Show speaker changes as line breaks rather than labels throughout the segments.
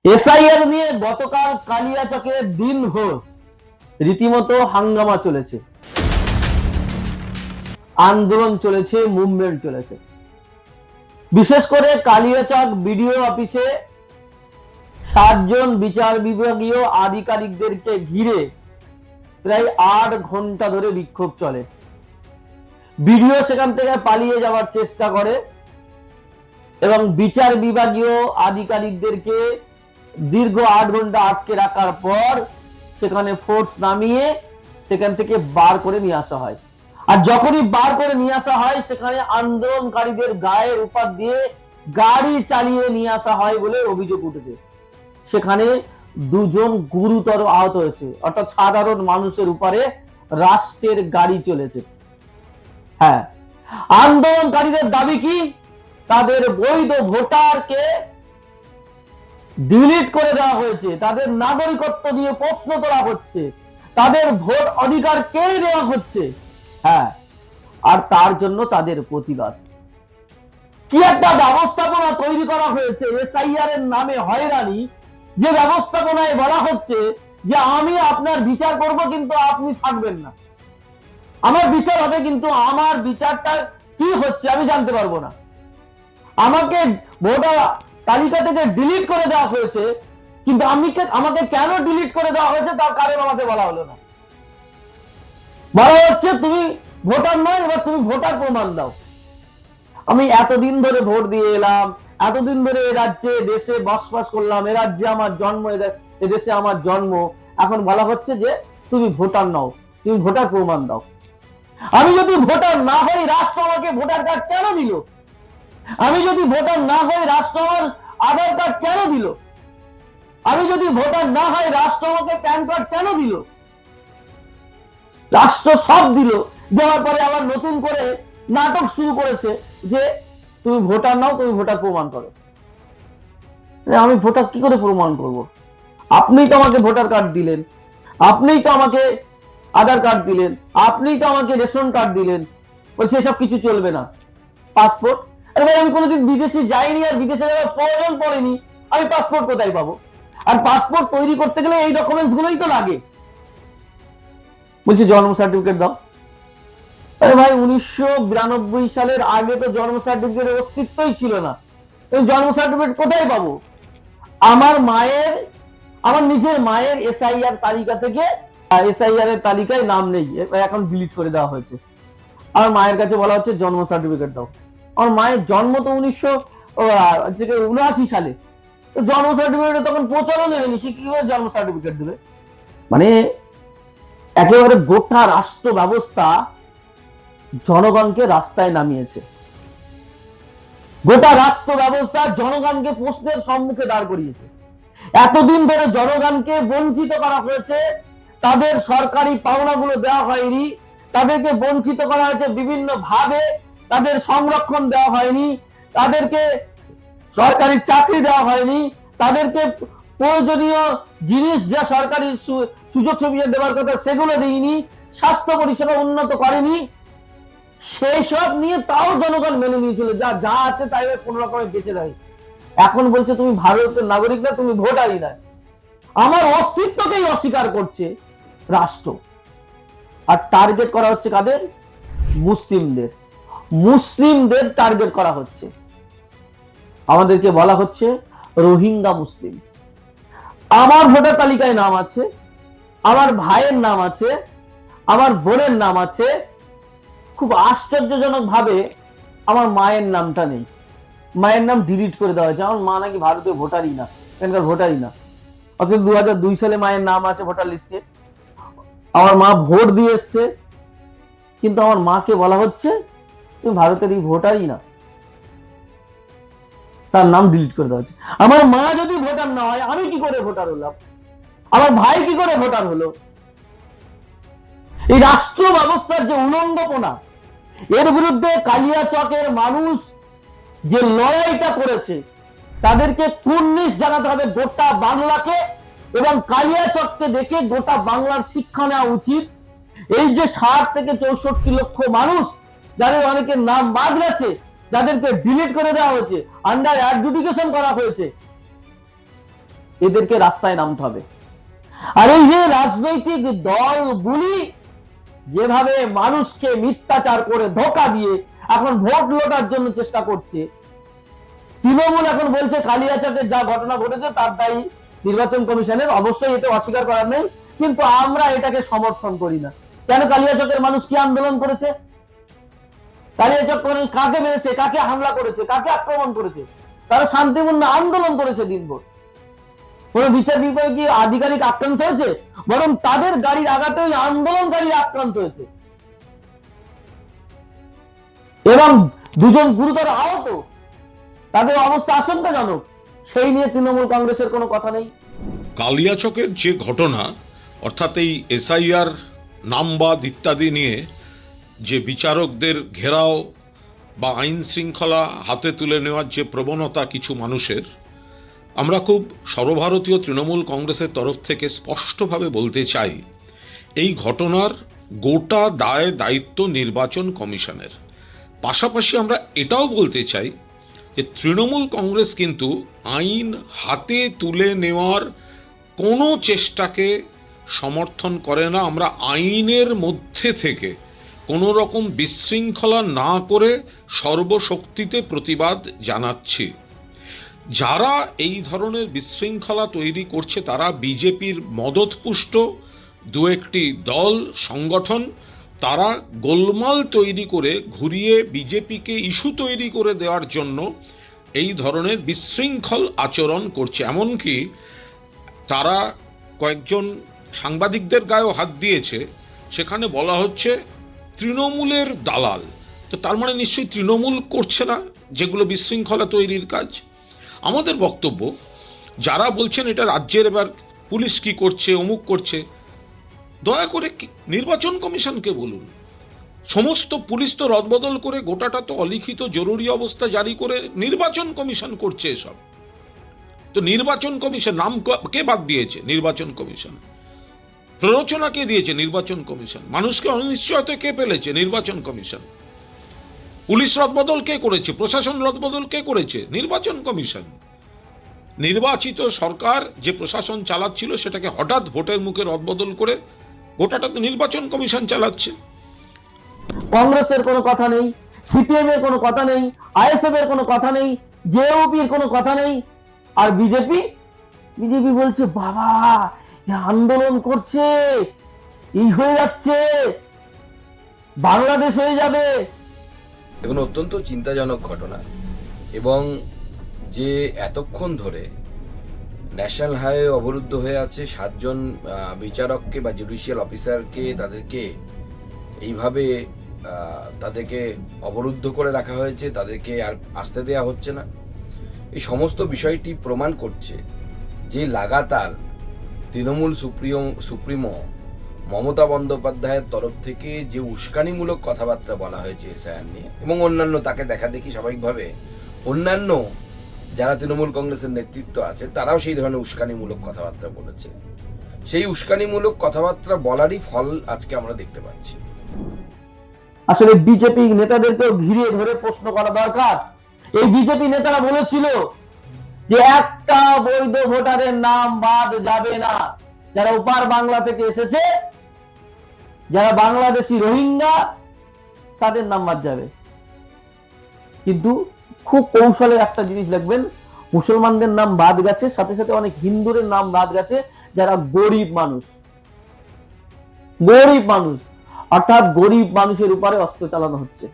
SIR নিয়ে গতকাল কালিয়াচকে দিনভর রীতিমতো হাঙ্গামা চলেছে, আন্দোলন চলেছে, মুভমেন্ট চলেছে। বিশেষ করে কালিয়াচক বিডিও অফিসে 7 জন বিচার বিভাগীয় আধিকারিকদেরকে ঘিরে প্রায় 8 ঘন্টা ধরে বিক্ষোভ চলে। বিডিও সেখান থেকে পালিয়ে যাওয়ার চেষ্টা করে এবং বিচার বিভাগীয় আধিকারিকদেরকে দীর্ঘ 8 ঘন্টা আটকে রাখার পর সেখানে ফোর্স নামিয়ে সেখান থেকে বার করে নিয়ে আসা হয়। আর যখনই বার করে নিয়ে আসা হয় সেখানে আন্দোলনকারীদের গায়ের উপর দিয়ে গাড়ি চালিয়ে নিয়ে আসা হয় বলে অভিযোগ উঠেছে। সেখানে 2 জন গুরুতর আহত হয়েছে, অর্থাৎ সাধারণ মানুষের উপরে রাষ্ট্রের গাড়ি চলেছে। হ্যাঁ, আন্দোলনকারীদের দাবি কি? তাদের বৈধ ভোটারকে ডিলিট করে দেওয়া হয়েছে, তাদের নাগরিকত্ব নিয়ে প্রশ্ন তোলা হচ্ছে, তাদের ভোট অধিকার কেড়ে দেওয়া হচ্ছে। হ্যাঁ, আর তার জন্য তাদের প্রতিবাদ। কি একটা ব্যবস্থাপনা তৈরি করা হয়েছে এসআইআর এর নামে হয়রানি, যে ব্যবস্থাপনায় বলা হচ্ছে যে আমি আপনার বিচার করব কিন্তু আপনি থাকবেন না, আমার বিচার হবে কিন্তু আমার বিচারটা কি হচ্ছে আমি জানতে পারবো না। আমাকে ভোটার তালিকা থেকে ডিলিট করে দেওয়া হয়েছে কিন্তু আমাকে কেন ডিলিট করে দেওয়া হয়েছে তার কারণ আমাকে বলা হলো না। বলা হচ্ছে তুমি ভোটার নয়, এবার তুমি ভোটার প্রমাণ দাও। আমি এতদিন ধরে ভোট দিয়ে এলাম, এতদিন ধরে এ রাজ্যে দেশে বসবাস করলাম, এ রাজ্যে আমার জন্ম, এ দেশে আমার জন্ম, এখন বলা হচ্ছে যে তুমি ভোটার নও, তুমি ভোটার প্রমাণ দাও। আমি যদি ভোটার না হই রাষ্ট্র আমাকে ভোটার কার্ড কেন দিল? আমি যদি ভোটার না হই রাষ্ট্র আমার আধার কার্ড কেন দিল? আমি যদি ভোটার না হয় রাষ্ট্র আমাকে প্যান কার্ড কেন দিল? রাষ্ট্র সব দিল, দেওয়ার পরে আবার নতুন করে নাটক শুরু করেছে যে তুমি ভোটার নাও, তুমি ভোটার প্রমাণ করো। আমি ভোটার কি করে প্রমাণ করব? আপনিই তো আমাকে ভোটার কার্ড দিলেন, আপনিই তো আমাকে আধার কার্ড দিলেন, আপনিই তো আমাকে রেশন কার্ড দিলেন, বলছে এসব কিছু চলবে না। পাসপোর্ট, আরে ভাই আমি কোনোদিন বিদেশে যাইনি আর বিদেশে যাওয়ার প্রয়োজন পড়েনি, আমি পাসপোর্ট কোথায় পাবো? আর পাসপোর্ট তৈরি করতে গেলে এই ডকুমেন্টস গুলোই তো লাগে। বলছে জন্ম সার্টিফিকেট দাও। আরে ভাই 1992 সালের আগে তো জন্ম সার্টিফিকেটের অস্তিত্বই ছিল না, জন্ম সার্টিফিকেট কোথায় পাবো? আমার নিজের মায়ের এসআইআর তালিকা থেকে এসআইআর এর তালিকায় নাম নেই, এখন ডিলিট করে দেওয়া হয়েছে। আমার মায়ের কাছে বলা হচ্ছে জন্ম সার্টিফিকেট দাও। আমার মায়ের জন্ম তো 1979 সালে, জন্ম সার্টিফিকেট তখন প্রচলন হয়নি, সে কিভাবে জন্ম সার্টিফিকেট দেবে? মানে একেবারে গোটা রাষ্ট্র ব্যবস্থা জনগণকে রাস্তায় নামিয়েছে, গোটা রাষ্ট্র ব্যবস্থা জনগণকে প্রশ্নের সম্মুখে দাঁড় করিয়েছে। এতদিন ধরে জনগণকে বঞ্চিত করা হয়েছে, তাদের সরকারি পাওনাগুলো দেওয়া হয়নি, তাদেরকে বঞ্চিত করা হয়েছে বিভিন্ন ভাবে, তাদের সংরক্ষণ দেওয়া হয়নি, তাদেরকে সরকারি চাকরি দেওয়া হয়নি, তাদেরকে প্রয়োজনীয় জিনিস যা সরকারি সুযোগ সুবিধা দেওয়ার কথা সেগুলো দেয়নি, স্বাস্থ্য পরিষেবা উন্নত করেনি। সেই সব নিয়ে তাও জনগণ মেনে নিয়েছিল, যা যা আছে তাই কোন রকমে বেঁচে দেয়। এখন বলছে তুমি ভারতের নাগরিক না, তুমি ভোটারই না। আমার অস্তিত্বকেই অস্বীকার করছে রাষ্ট্র। আর টার্গেট করা হচ্ছে কাদের? মুসলিমদের। মুসলিমদের টার্গেট করা হচ্ছে। আমাদেরকে বলা হচ্ছে রোহিঙ্গা মুসলিম। আমার ভোটার তালিকায় নাম আছে, আমার ভাইয়ের নাম আছে, আমার বোনের নাম আছে, খুব আশ্চর্যজনক ভাবে আমার মায়ের নামটা নেই, মায়ের নাম ডিলিট করে দেওয়া হয়েছে। আমার মা নাকি ভারতীয় ভোটারই না, এখানকার ভোটারই না, অথচ 2002 সালে মায়ের নাম আছে ভোটার লিস্টে। আমার মা ভোট দিয়ে এসছে, কিন্তু আমার মাকে বলা হচ্ছে তুমি ভারতের এই ভোটারই না, তার নাম ডিলিট করে দেওয়া হচ্ছে। আমার মা যদি ভোটার না হয় আমি কি করে ভোটার হলাম? আমার ভাই কি করে ভোটার হলো? এই রাষ্ট্র ব্যবস্থার যে উলঙ্গপনা, এর বিরুদ্ধে কালিয়াচকের মানুষ যে লড়াইটা করেছে, তাদেরকে কুর্নিশ জানাতে হবে গোটা বাংলাকে, এবং কালিয়াচককে দেখে গোটা বাংলার শিক্ষা নেওয়া উচিত। এই যে 60 থেকে 64 লক্ষ মানুষ যাদের অনেকের নাম বাদ গেছে, যাদেরকে ডিলিট করে দেওয়া হয়েছে, আন্ডার অ্যাডজুডিকেশন করা হয়েছে, এদেরকে রাস্তায় নামতে হবে। আর এই যে রাজনৈতিক দলগুলি যেভাবে মানুষকে মিথ্যাচার করে ধোঁকা দিয়ে এখন ভোট লোটার জন্য চেষ্টা করছে, তৃণমূল এখন বলছে কালিয়াচকের যা ঘটনা ঘটেছে তার দায়ী নির্বাচন কমিশনের, অবশ্যই এতে অস্বীকার করার নেই, কিন্তু আমরা এটাকে সমর্থন করি না। কেন? কালিয়াচকের মানুষ কি আন্দোলন করেছে? কালিয়াচক কাকে মেরেছে, কাকে হামলা করেছে, কাকে আক্রমণ করেছে? তারা শান্তিপূর্ণ আন্দোলন করেছে দিনভর। কোন বিচার বিভাগীয় আধিকারিক আক্রান্ত হয়েছে? বরং তাদের গাড়ির আঘাতে ওই আন্দোলনকারী আক্রান্ত হয়েছে এবং দুজন গুরুতর আহত, তাদের অবস্থা আশঙ্কাজনক। সেই নিয়ে তৃণমূল কংগ্রেসের কোনো কথা নেই।
কালিয়াচকের যে ঘটনা, অর্থাৎ এই এসআইআর নামবাদ ইত্যাদি নিয়ে যে বিচারকদের ঘেরাও বা আইন শৃঙ্খলা হাতে তুলে নেওয়ার যে প্রবণতা কিছু মানুষের, আমরা খুব সর্বভারতীয় তৃণমূল কংগ্রেসের তরফ থেকে স্পষ্টভাবে বলতে চাই, এই ঘটনার গোটা দায় দায়িত্ব নির্বাচন কমিশনের। পাশাপাশি আমরা এটাও বলতে চাই যে তৃণমূল কংগ্রেস কিন্তু আইন হাতে তুলে নেওয়ার কোনো চেষ্টাকে সমর্থন করে না। আমরা আইনের মধ্যে থেকে কোনো রকম বিশৃঙ্খলা না করে সর্বশক্তিতে প্রতিবাদ জানাচ্ছি। যারা এই ধরনের বিশৃঙ্খলা তৈরি করছে তারা বিজেপির মদতপুষ্ট দু একটি দল সংগঠন, তারা গোলমাল তৈরি করে ঘুরিয়ে বিজেপিকে ইস্যু তৈরি করে দেওয়ার জন্য এই ধরনের বিশৃঙ্খল আচরণ করছে। এমনকি তারা কয়েকজন সাংবাদিকদের গায়েও হাত দিয়েছে, সেখানে বলা হচ্ছে তৃণমূলের দালাল। তো তার মানে নিশ্চয়ই তৃণমূল করছে না যেগুলো বিশৃঙ্খলা তৈরির কাজ। আমাদের বক্তব্য, যারা বলছেন এটা রাজ্যের এবার পুলিশ কি করছে, অমুক করছে, দয়া করে নির্বাচন কমিশনকে বলুন। সমস্ত পুলিশ তো রদবদল করে গোটাটা তো অলিখিত জরুরি অবস্থা জারি করে নির্বাচন কমিশন করছে এসব। তো নির্বাচন কমিশন নাম কে বাদ দিয়েছে? নির্বাচন কমিশন। প্ররোচনা কে দিয়েছে? নির্বাচন কমিশন। মানুষকে অনিশ্চয়তা কে ফেলেছে? নির্বাচন কমিশন। পুলিশ রদবদল কে করেছে? প্রশাসন রদবদল কে করেছে? নির্বাচন কমিশন। নির্বাচিত সরকার যে প্রশাসন চালাচ্ছিল সেটাকে হঠাৎ ভোটের মুখে রদবদল করে গোটাটা তো নির্বাচন কমিশন চালাচ্ছে।
কংগ্রেসের কোনো কথা নেই, সিপিএম এর কোনো কথা নেই, আইএসএফ এর কোনো কথা নেই, জেওপি এর কোনো কথা নেই। আর বিজেপি বলছে বাবা আন্দোলন করছে, এই হয়ে যাচ্ছে, বাংলাদেশ হয়ে যাবে।
এখন অত্যন্ত চিন্তাজনক ঘটনা, এবং যে এতক্ষণ ধরে ন্যাশনাল হাইওয়ে অবরুদ্ধ হয়ে আছে, 7 জন বিচারককে বা জুডিশিয়াল অফিসারকে তাদেরকে এইভাবে তাদেরকে অবরুদ্ধ করে রাখা হয়েছে, তাদেরকে আর আসতে দেওয়া হচ্ছে না। এই সমস্ত বিষয়টি প্রমাণ করছে যে লাগাতার তৃণমূল সুপ্রিমো মমতা বন্দ্যোপাধ্যায়ের তরফ থেকে যে উস্কানিমূলক কথাবার্তা বলা হয়েছে এসআইআর নিয়ে, এবং অন্যান্য তাকে দেখা দেখি স্বাভাবিকভাবে অন্যান্য যারা তৃণমূল কংগ্রেসের নেতৃত্ব আছে তারাও সেই ধরনের উস্কানিমূলক কথাবার্তা বলেছে। সেই উস্কানিমূলক কথাবার্তা বলারই ফল আজকে আমরা দেখতে পাচ্ছি।
আসলে বিজেপি নেতাদেরকেও ঘিরে ধরে প্রশ্ন করা দরকার। এই বিজেপি নেতারা বলেছিল যে একটা বৈধ ভোটারের নাম বাদ যাবে না, যারা উপার বাংলা থেকে এসেছে, যারা বাংলাদেশি রোহিঙ্গা, তাদের নাম বাদ যাবে। কিন্তু খুব কৌশলে একটা জিনিস দেখবেন, মুসলমানদের নাম বাদ গেছে, সাথে সাথে অনেক হিন্দুর নাম বাদ গেছে, যারা গরিব মানুষ, অর্থাৎ গরিব মানুষের উপরে অস্ত্র চালানো হচ্ছে।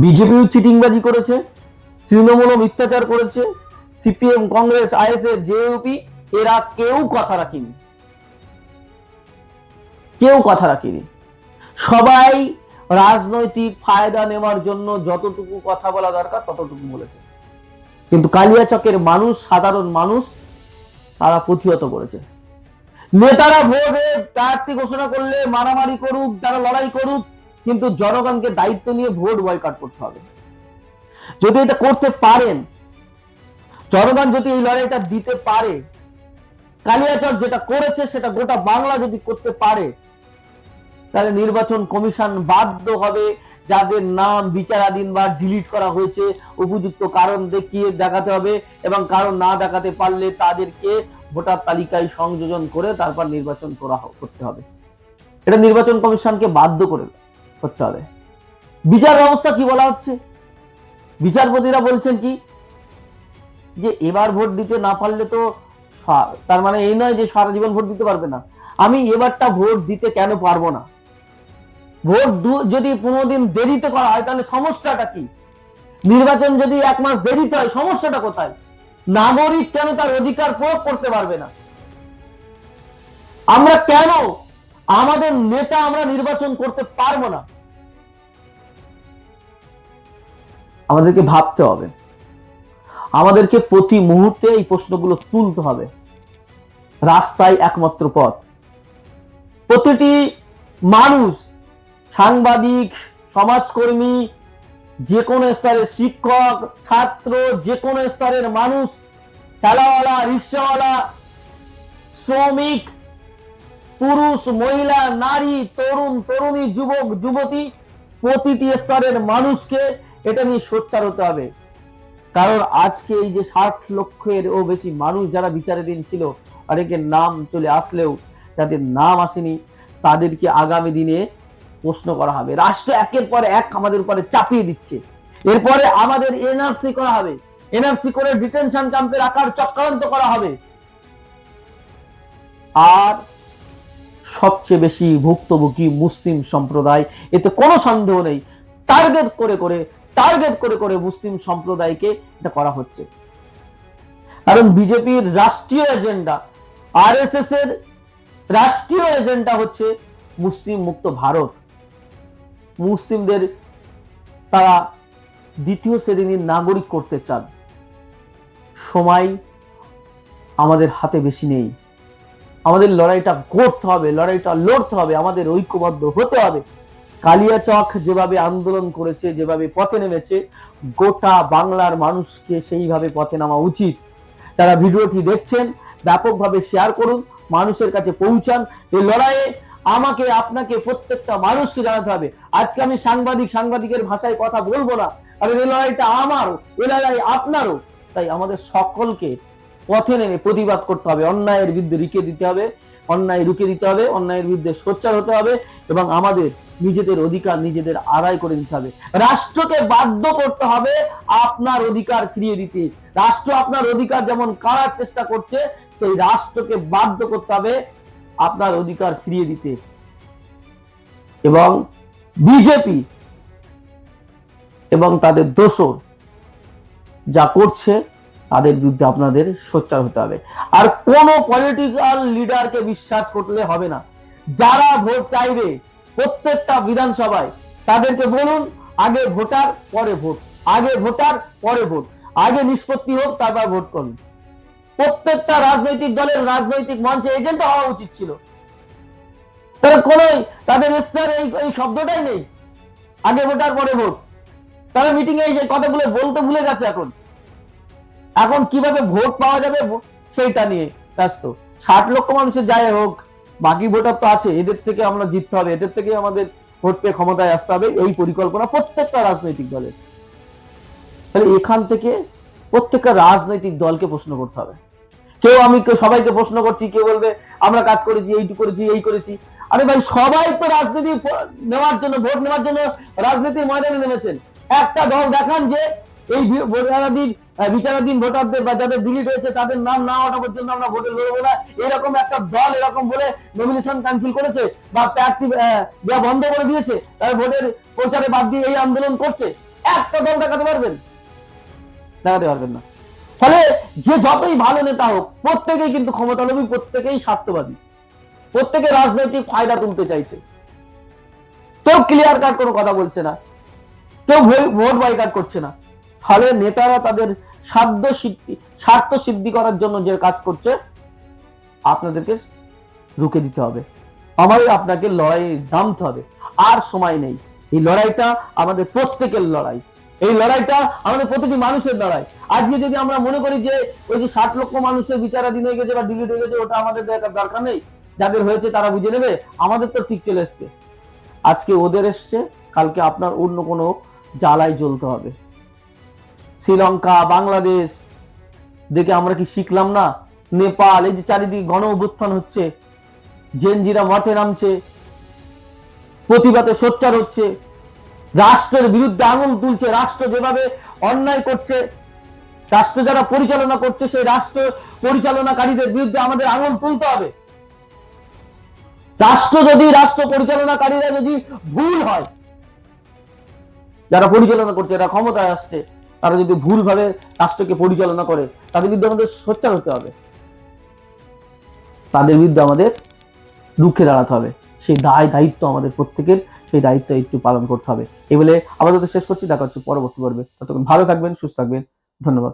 বিজেপিও চিটিংবাজি করেছে, তৃণমূলও মিথ্যাচার করেছে, সিপিএম, কংগ্রেস, আইএসএফ, জেইউপি এরা কেউ কথা রাখেনি। সবাই রাজনৈতিক ফায়দা নেওয়ার জন্য যতটুকু কথা বলা দরকার ততটুকু বলেছে। কিন্তু কালিয়াচকের মানুষ, সাধারণ মানুষ, তারা প্রতিহত করেছে। নেতারা ভোটে প্রার্থী ঘোষণা করলে মারামারি করুক, তারা লড়াই করুক, কিন্তু জনগণকে দায়িত্ব নিয়ে ভোট বয়কট করতে হবে। যদি এটা করতে পারেন, জনগণ যদি এই লড়াইটা দিতে পারে, কালিয়াচক যেটা করেছে সেটা গোটা বাংলা যদি করতে পারে, তাহলে নির্বাচন কমিশন বাধ্য হবে যাদের নাম বিচারাধীন বা ডিলিট করা হয়েছে উপযুক্ত কারণ দেখিয়ে দেখাতে হবে, এবং কারণ না দেখাতে পারলে তাদেরকে ভোটার তালিকায় সংযোজন করে তারপর নির্বাচন করতে হবে। এটা নির্বাচন কমিশনকে বাধ্য করতে হবে। বিচার ব্যবস্থা কি বলা হচ্ছে? বিচারপতিরা বলছেন কি যে এবার ভোট দিতে না পারলে তো তার মানে এই নয় যে সারা জীবন ভোট দিতে পারবে না। আমি এবারটা ভোট দিতে কেন পারবো না? ভোট যদি 15 দিন দেরিতে করা হয় তাহলে সমস্যাটা কি? নির্বাচন যদি 1 মাস দেরিতে হয় সমস্যাটা কোথায়? নাগরিক কেন তার অধিকার প্রয়োগ করতে পারবে না? আমরা কেন আমাদের নেতা আমরা নির্বাচন করতে পারবো না? আমাদেরকে ভাবতে হবে, আমাদেরকে প্রতি মুহূর্তে এই প্রশ্নগুলো তুলতে হবে। রাস্তায় একমাত্র পথ। প্রতিটি মানুষ, সাংবাদিক, সমাজকর্মী, যে কোনো স্তরের শিক্ষক, ছাত্র, যে কোনো স্তরের মানুষ, ঠেলাওয়ালা, রিক্সাওয়ালা, শ্রমিক, পুরুষ, মহিলা, নারী, তরুণ, তরুণী, যুবক, যুবতী, প্রতিটি স্তরের মানুষকে এটা নিয়ে সোচ্চার হতে হবে। কারণ আজকে এই যে 60 লক্ষেরও বেশি মানুষ যারা বিচারাধীন ছিল, অনেকের নাম চলে আসলেও যাদের নাম আসেনি তাদেরকে আগামী দিনে প্রশ্ন করা হবে। রাষ্ট্র একের পর এক আমাদের উপরে চাপিয়ে দিচ্ছে। এরপরে আমাদের এনআরসি করা হবে, এনআরসি করে ডিটেনশন ক্যাম্পে রাখার চক্রান্ত করা হবে। আর সবচেয়ে বেশি ভুক্তভোগী মুসলিম সম্প্রদায়, এতে কোনো সন্দেহ নেই। টার্গেট করে করে মুসলিম সম্প্রদায়কে এটা করা হচ্ছে। কারণ বিজেপির রাষ্ট্রীয় এজেন্ডা, আরএসএস এর রাষ্ট্রীয় এজেন্ডা হচ্ছে মুসলিম মুক্ত ভারত। মুসলিমদের তারা দ্বিতীয় শ্রেণীর নাগরিক করতে চান। সময় আমাদের হাতে বেশি নেই। আমাদের লড়াইটা করতে হবে, লড়াইটা লড়তে হবে, আমাদের ঐক্যবদ্ধ হতে হবে। কালিয়াচক যেভাবে আন্দোলন করেছে, যেভাবে পথে নেমেছে, গোটা বাংলার মানুষকে সেইভাবে পথে নামা উচিত। যারা ভিডিওটি দেখছেন ব্যাপকভাবে শেয়ার করুন, মানুষের কাছে পৌঁছান। এই লড়াইয়ে আমাকে, আপনাকে, প্রত্যেকটা মানুষকে জানাতে হবে। আজকে আমি সাংবাদিকের ভাষায় কথা বলবো না, কারণ এই লড়াইটা আমারও, এই লড়াই আপনারও। তাই আমাদের সকলকে পথে নেমে প্রতিবাদ করতে হবে, অন্যায়ের বিরুদ্ধে রুখে দিতে হবে, অন্যায়ের বিরুদ্ধে সোচ্চার হতে হবে, এবং আমাদের নিজেদের অধিকার নিজেদের আদায় করে নিতে হবে। রাষ্ট্রকে বাধ্য করতে হবে আপনার অধিকার ফিরিয়ে দিতে। রাষ্ট্র আপনার অধিকার যেমন কাড়ার চেষ্টা করছে, সেই রাষ্ট্রকে বাধ্য করতে হবে আপনার অধিকার ফিরিয়ে দিতে। এবং বিজেপি এবং তাদের দোসর যা করছে তাদের বিরুদ্ধে আপনাদের সোচ্চার হতে হবে। আর কোন পলিটিক্যাল লিডারকে বিশ্বাস করলে হবে না। যারা ভোট চাইবে প্রত্যেকটা বিধানসভায়, তাদেরকে বলুন আগে ভোটার পরে ভোট, আগে ভোটার পরে ভোট, আগে নিষ্পত্তি হোক তারপর ভোট করুন। প্রত্যেকটা রাজনৈতিক দলের রাজনৈতিক মঞ্চে এজেন্ডা হওয়া উচিত ছিল। তাদের এই শব্দটাই নেই, আগে ভোটার পরে ভোট। তারা মিটিং এ এই কথাগুলো বলতে ভুলে গেছে। এখন কিভাবে ভোট পাওয়া যাবে সেইটা নিয়ে ব্যস্ত। 60 লক্ষ মানুষের যায় হোক, বাকি ভোটার তো আছে, এদের থেকে আমরা জিততে হবে, এদের থেকে আমাদের ভোট পেয়ে ক্ষমতায় আসতে হবে, এই পরিকল্পনা প্রত্যেকটা রাজনৈতিক দলের। তাহলে এখান থেকে প্রত্যেকটা রাজনৈতিক দলকে প্রশ্ন করতে হবে। আমি সবাইকে প্রশ্ন করছি, কেউ বলবে আমরা কাজ করেছি, এইটুকু করেছি, এই করেছি। আরে ভাই, সবাই তো রাজনীতি নেওয়ার জন্য, ভোট নেওয়ার জন্য রাজনীতির ময়দানে নেমেছেন। একটা দল দেখান যে এই বিচারাধীন ভোটারদের বা যাদের ডিলিট হয়েছে তাদের নাম না ওঠা পর্যন্ত আমরা ভোটে লড়বো না, এরকম একটা দল এরকম বলে নমিনেশন ক্যান্সেল করেছে বা প্রার্থী দেওয়া বন্ধ করে দিয়েছে, তারা ভোটের প্রচারে বাদ দিয়ে এই আন্দোলন করছে। একটা দল দেখাতে পারবেন? দেখাতে পারবেন না। ফলে যে যতই ভালো নেতা হোক, প্রত্যেকেই কিন্তু ক্ষমতালোভী, প্রত্যেকেই স্বার্থবাদী, প্রত্যেকে রাজনৈতিক ফায়দা তুলতে চাইছে। কেউ ক্লিয়ার কাট কোনো কথা বলছে না, কেউ ভোট বয়কট করছে না। ফলে নেতারা তাদের স্বার্থ সিদ্ধি করার জন্য যে কাজ করছে, আপনাদেরকে রুখে দিতে হবে। আমাদের আপনাকে লড়াই নামতে হবে। আর সময় নেই। এই লড়াইটা আমাদের প্রত্যেকের লড়াই, এই লড়াইটা আমাদের প্রতিটি মানুষের লড়াই। আজকে যদি আমরা মনে করি যে ওই যে 60 লক্ষ মানুষের বিচারাধীন হয়ে গেছে বা ডিলিট হয়ে গেছে, ওটা আমাদের দরকার নেই, যাদের হয়েছে তারা বুঝে নেবে, আমাদের তো ঠিক চলে এসছে। আজকে ওদের এসছে, কালকে আপনার অন্য কোনো জ্বালায় জ্বলতে হবে। শ্রীলঙ্কা, বাংলাদেশ দেখে আমরা কি শিখলাম না? নেপাল, এই যে চারিদিকে গণ অভ্যুত্থান হচ্ছে, জেনজিরা মাঠে নামছে, প্রতিবাদে সোচ্চার হচ্ছে, রাষ্ট্রের বিরুদ্ধে আঙুল তুলছে, রাষ্ট্র যেভাবে অন্যায় করছে, রাষ্ট্র যারা পরিচালনা করছে সেই রাষ্ট্র পরিচালনাকারীদের বিরুদ্ধে আমাদের আঙুল তুলতে হবে। রাষ্ট্র পরিচালনাকারীরা যদি ভুল হয়, যারা পরিচালনা করছে, যারা ক্ষমতায় আসছে, তারা যদি ভুলভাবে রাষ্ট্রকে পরিচালনা করে, তাদের বিরুদ্ধে আমাদের সোচ্চার হতে হবে, তাদের বিরুদ্ধে আমাদের রুখে দাঁড়াতে হবে। সেই দায়িত্ব আমাদের প্রত্যেকের, সেই দায়িত্ব একটু পালন করতে হবে। এই বলে আপাতত শেষ করছি, দেখা হচ্ছে পরবর্তী পর্বে। ততক্ষণ ভালো থাকবেন, সুস্থ থাকবেন, ধন্যবাদ।